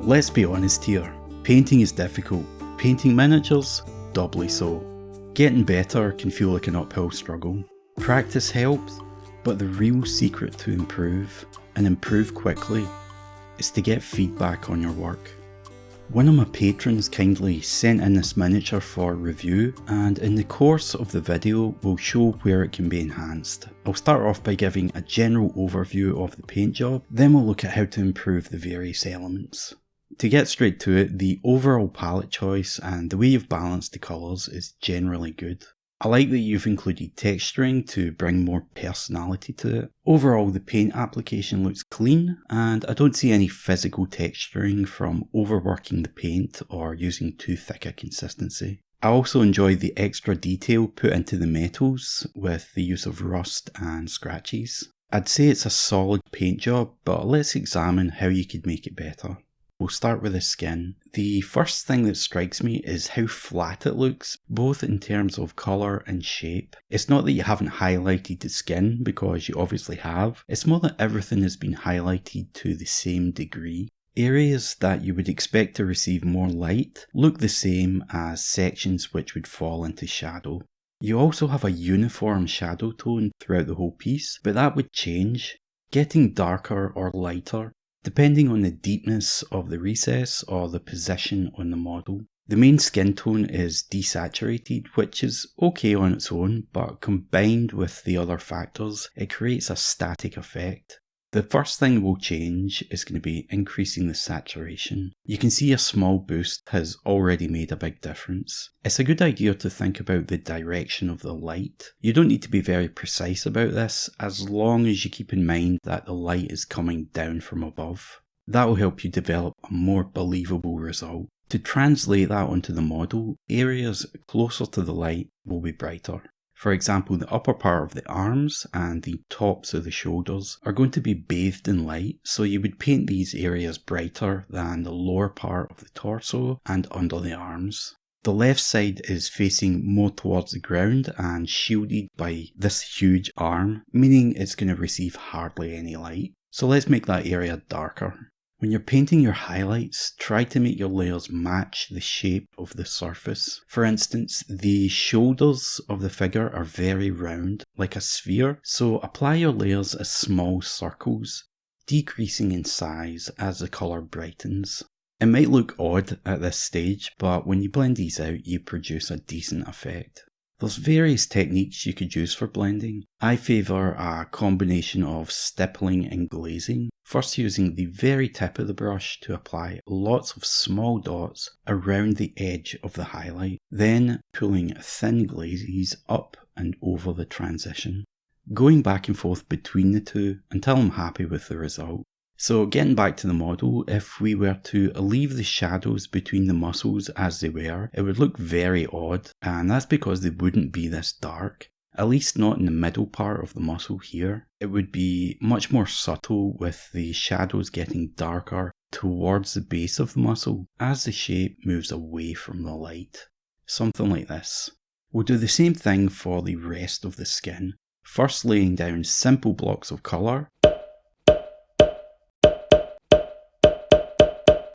Let's be honest here, painting is difficult. Painting miniatures, doubly so. Getting better can feel like an uphill struggle. Practice helps, but the real secret to improve, and improve quickly, is to get feedback on your work. One of my patrons kindly sent in this miniature for review, and in the course of the video we'll show where it can be enhanced. I'll start off by giving a general overview of the paint job, then we'll look at how to improve the various elements. To get straight to it, the overall palette choice and the way you've balanced the colours is generally good. I like that you've included texturing to bring more personality to it. Overall, the paint application looks clean, and I don't see any physical texturing from overworking the paint or using too thick a consistency. I also enjoy the extra detail put into the metals with the use of rust and scratches. I'd say it's a solid paint job, but let's examine how you could make it better. We'll start with the skin. The first thing that strikes me is how flat it looks, both in terms of colour and shape. It's not that you haven't highlighted the skin, because you obviously have. It's more that everything has been highlighted to the same degree. Areas that you would expect to receive more light look the same as sections which would fall into shadow. You also have a uniform shadow tone throughout the whole piece, but that would change, getting darker or lighter, depending on the deepness of the recess or the position on the model. The main skin tone is desaturated, which is okay on its own, but combined with the other factors, it creates a static effect. The first thing we'll change is going to be increasing the saturation. You can see a small boost has already made a big difference. It's a good idea to think about the direction of the light. You don't need to be very precise about this, as long as you keep in mind that the light is coming down from above. That will help you develop a more believable result. To translate that onto the model, areas closer to the light will be brighter. For example, the upper part of the arms and the tops of the shoulders are going to be bathed in light, so you would paint these areas brighter than the lower part of the torso and under the arms. The left side is facing more towards the ground and shielded by this huge arm, meaning it's going to receive hardly any light. So let's make that area darker. When you're painting your highlights, try to make your layers match the shape of the surface. For instance, the shoulders of the figure are very round, like a sphere, so apply your layers as small circles, decreasing in size as the colour brightens. It might look odd at this stage, but when you blend these out, you produce a decent effect. There's various techniques you could use for blending. I favour a combination of stippling and glazing. First using the very tip of the brush to apply lots of small dots around the edge of the highlight, then pulling thin glazes up and over the transition. Going back and forth between the two until I'm happy with the result. So getting back to the model, if we were to leave the shadows between the muscles as they were, it would look very odd, and that's because they wouldn't be this dark. At least not in the middle part of the muscle here. It would be much more subtle, with the shadows getting darker towards the base of the muscle as the shape moves away from the light. Something like this. We'll do the same thing for the rest of the skin. First laying down simple blocks of colour,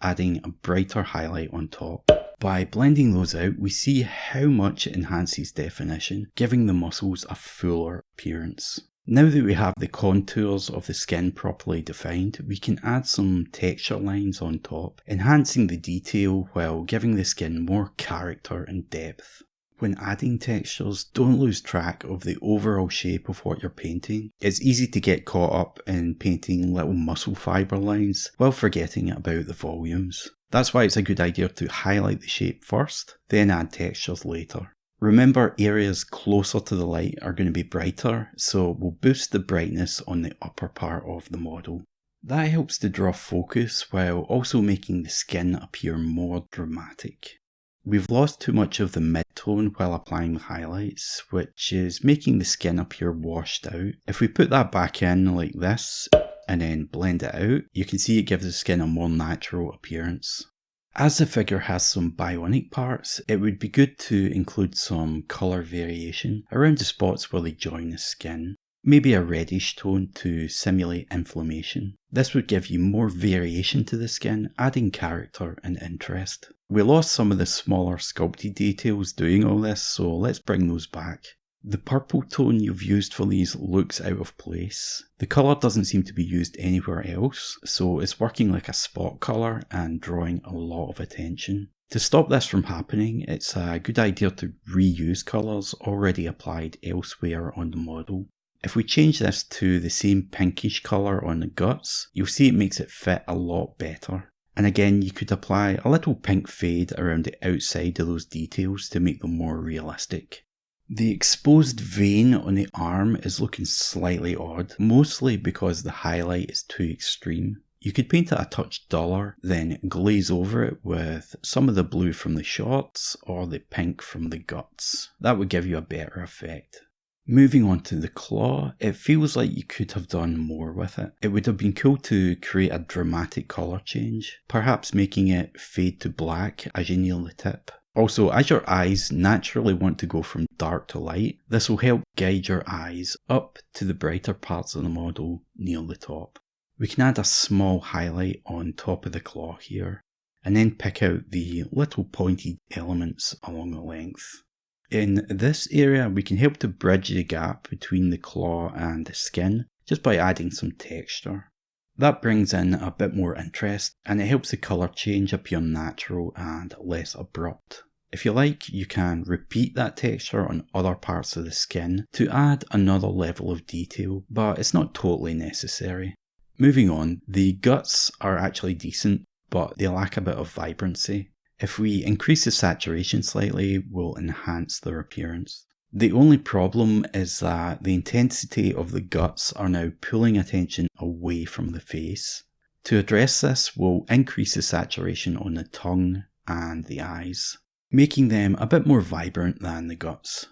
adding a brighter highlight on top. By blending those out, we see how much it enhances definition, giving the muscles a fuller appearance. Now that we have the contours of the skin properly defined, we can add some texture lines on top, enhancing the detail while giving the skin more character and depth. When adding textures, don't lose track of the overall shape of what you're painting. It's easy to get caught up in painting little muscle fibre lines while forgetting about the volumes. That's why it's a good idea to highlight the shape first, then add textures later. Remember, areas closer to the light are going to be brighter, so we'll boost the brightness on the upper part of the model. That helps to draw focus while also making the skin appear more dramatic. We've lost too much of the mid-tone while applying the highlights, which is making the skin appear washed out. If we put that back in like this, and then blend it out, you can see it gives the skin a more natural appearance. As the figure has some bionic parts, it would be good to include some colour variation around the spots where they join the skin. maybe a reddish tone to simulate inflammation. This would give you more variation to the skin, adding character and interest. We lost some of the smaller sculpted details doing all this, so let's bring those back. The purple tone you've used for these looks out of place. The colour doesn't seem to be used anywhere else, so it's working like a spot colour and drawing a lot of attention. To stop this from happening, it's a good idea to reuse colours already applied elsewhere on the model. If we change this to the same pinkish colour on the guts, you'll see it makes it fit a lot better. And again, you could apply a little pink fade around the outside of those details to make them more realistic. The exposed vein on the arm is looking slightly odd, mostly because the highlight is too extreme. You could paint it a touch duller, then glaze over it with some of the blue from the shorts or the pink from the guts. That would give you a better effect. Moving on to the claw, it feels like you could have done more with it. It would have been cool to create a dramatic colour change, perhaps making it fade to black as you nail the tip. Also, as your eyes naturally want to go from dark to light, this will help guide your eyes up to the brighter parts of the model near the top. We can add a small highlight on top of the claw here, and then pick out the little pointed elements along the length. In this area, we can help to bridge the gap between the claw and the skin just by adding some texture. That brings in a bit more interest, and it helps the colour change appear natural and less abrupt. If you like, you can repeat that texture on other parts of the skin to add another level of detail, but it's not totally necessary. Moving on, the guts are actually decent, but they lack a bit of vibrancy. If we increase the saturation slightly, we'll enhance their appearance. The only problem is that the intensity of the guts are now pulling attention away from the face. To address this, we'll increase the saturation on the tongue and the eyes, making them a bit more vibrant than the guts.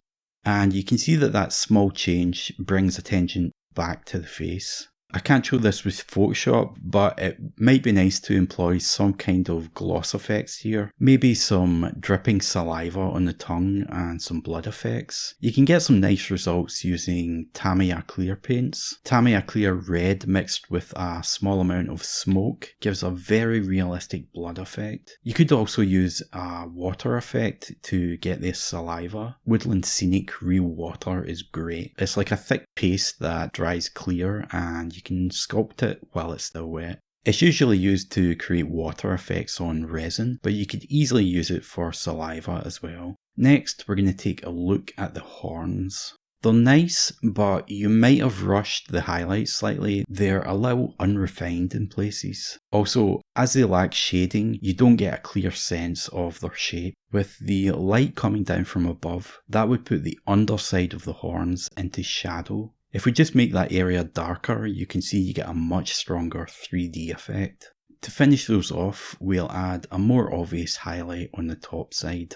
And you can see that that small change brings attention back to the face. I can't show this with Photoshop, but it might be nice to employ some kind of gloss effects here. Maybe some dripping saliva on the tongue and some blood effects. You can get some nice results using Tamiya clear paints. Tamiya clear red mixed with a small amount of smoke gives a very realistic blood effect. You could also use a water effect to get this saliva. Woodland Scenic Real Water is great. It's like a thick paste that dries clear and you can sculpt it while it's still wet. It's usually used to create water effects on resin, but you could easily use it for saliva as well. Next, we're going to take a look at the horns. They're nice, but you might have rushed the highlights slightly. They're a little unrefined in places. Also, as they lack shading, you don't get a clear sense of their shape. With the light coming down from above, that would put the underside of the horns into shadow. If we just make that area darker, you can see you get a much stronger 3D effect. To finish those off, we'll add a more obvious highlight on the top side.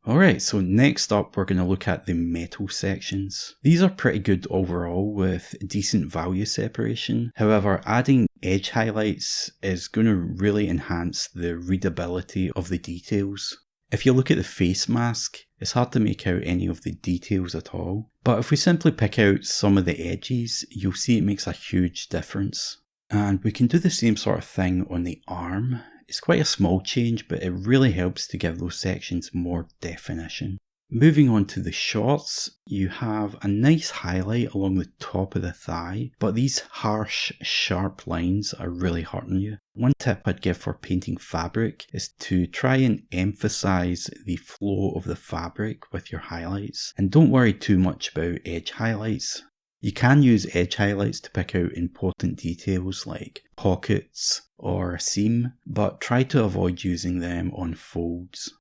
Alright, so next up we're going to look at the metal sections. These are pretty good overall with decent value separation. However, adding edge highlights is going to really enhance the readability of the details. If you look at the face mask, it's hard to make out any of the details at all. But if we simply pick out some of the edges, you'll see it makes a huge difference. And we can do the same sort of thing on the arm. It's quite a small change, but it really helps to give those sections more definition. Moving on to the shorts, you have a nice highlight along the top of the thigh, but these harsh, sharp lines are really hurting you. One tip I'd give for painting fabric is to try and emphasize the flow of the fabric with your highlights, and don't worry too much about edge highlights. You can use edge highlights to pick out important details like pockets or a seam, but try to avoid using them on folds.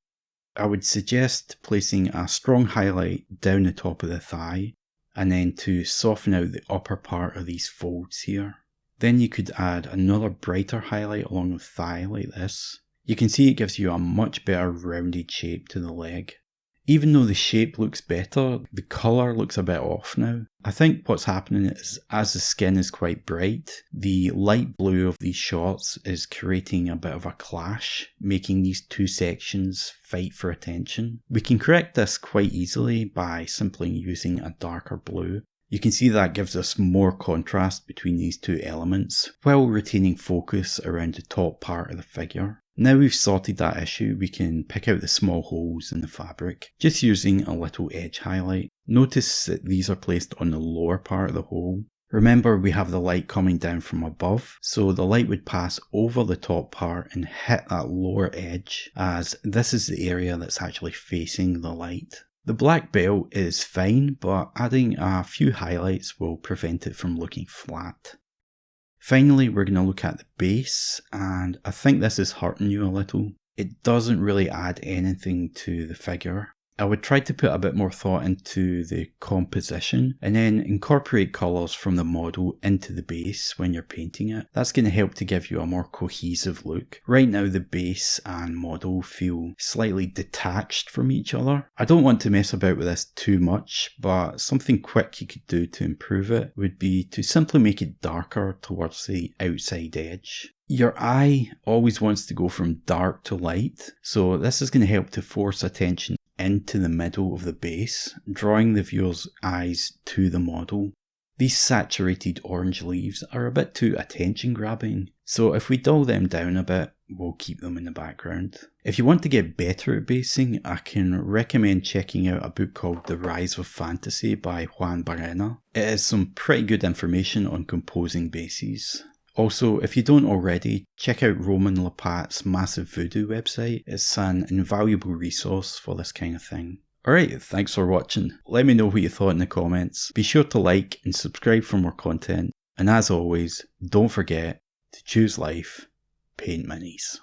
I would suggest placing a strong highlight down the top of the thigh and then to soften out the upper part of these folds here. Then you could add another brighter highlight along the thigh like this. You can see it gives you a much better rounded shape to the leg. Even though the shape looks better, the colour looks a bit off now. I think what's happening is as the skin is quite bright, the light blue of these shots is creating a bit of a clash, making these two sections fight for attention. We can correct this quite easily by simply using a darker blue. You can see that gives us more contrast between these two elements, while retaining focus around the top part of the figure. Now we've sorted that issue, we can pick out the small holes in the fabric, just using a little edge highlight. Notice that these are placed on the lower part of the hole. Remember, we have the light coming down from above, so the light would pass over the top part and hit that lower edge, as this is the area that's actually facing the light. The black belt is fine, but adding a few highlights will prevent it from looking flat. Finally, we're going to look at the base, and I think this is hurting you a little. It doesn't really add anything to the figure. I would try to put a bit more thought into the composition and then incorporate colours from the model into the base when you're painting it. That's going to help to give you a more cohesive look. Right now the base and model feel slightly detached from each other. I don't want to mess about with this too much, but something quick you could do to improve it would be to simply make it darker towards the outside edge. Your eye always wants to go from dark to light, so this is going to help to force attention into the middle of the base, drawing the viewer's eyes to the model. These saturated orange leaves are a bit too attention grabbing, so if we dull them down a bit, we'll keep them in the background. If you want to get better at basing, I can recommend checking out a book called The Rise of Fantasy by Juan Barrena. It has some pretty good information on composing bases. Also, if you don't already, check out Roman Lapat's Massive Voodoo website. It's an invaluable resource for this kind of thing. Alright, thanks for watching. Let me know what you thought in the comments. Be sure to like and subscribe for more content. And as always, don't forget to choose life, paint minis.